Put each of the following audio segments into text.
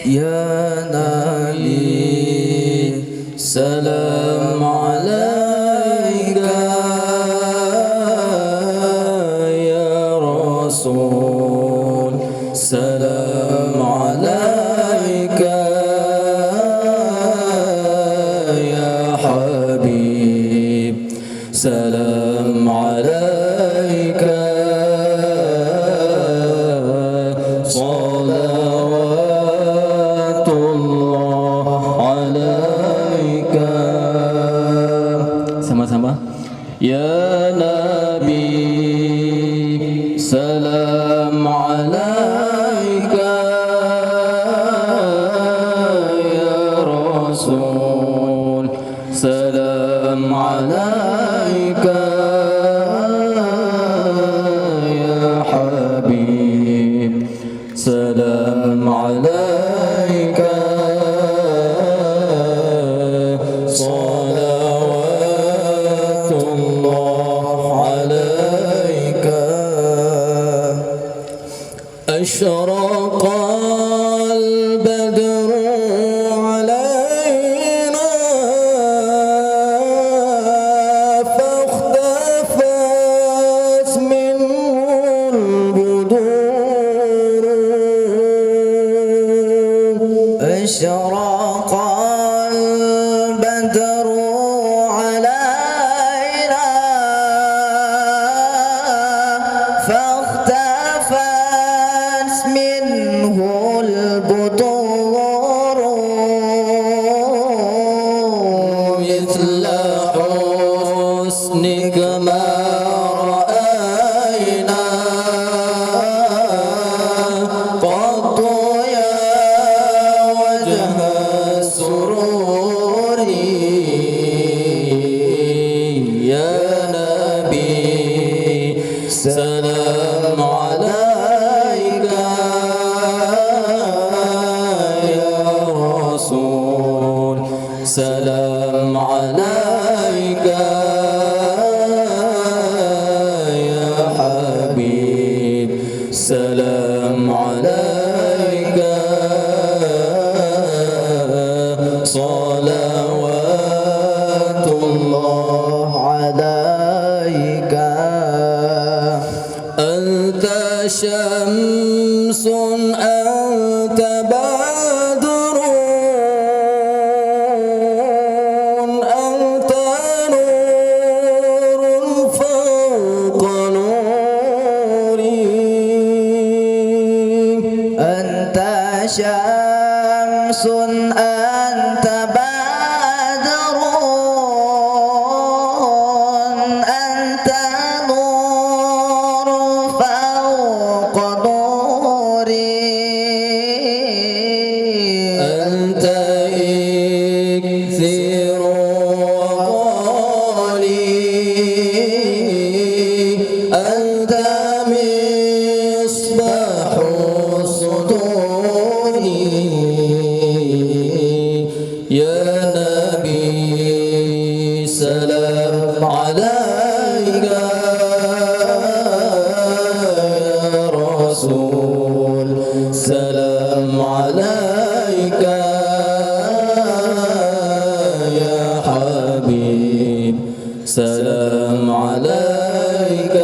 يا نبي سلام عليك يا رسول سلام عليك يا حبيب سلام عليك صلوات الله عليك. Sama-sama. Ya Nabi salam alaika ya Rasul salam alaika ya Habib salam alaika أشرق البدر علينا فاختفت منه البدور أشرق البدر علينا فاختفت منه البطور مثل حسنك ما رأينا قط يا وجه السرور يا نبي سلام عليك سلام عليك يا حبيب سلام عليك صلوات الله عليك أنت شمس أنت بدر شمس أنت بدر أنت نور فوق نوري أنت إكثر وقالي أنت مصباح الصدور يا نبي سلام عليك يا رسول سلام عليك يا حبيب سلام عليك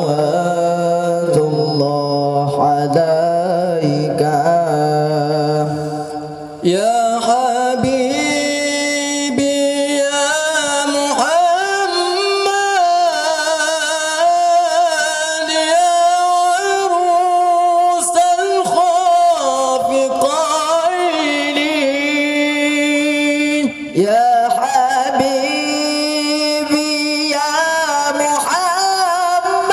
صلوات الله عليك يا حبيبي يا محمد يا عروس الخافقين يا حبيبي يا محمد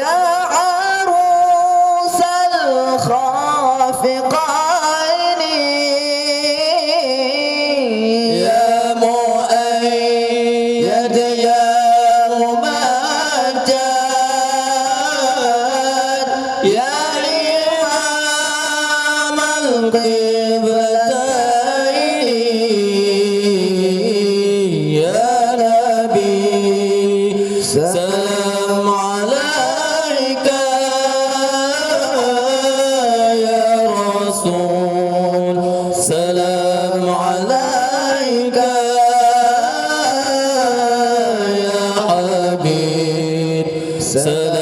يا عروس الخافقين يا مؤيد يا ممجد يا إمام القبلتين يا نبي سلام عليك سلام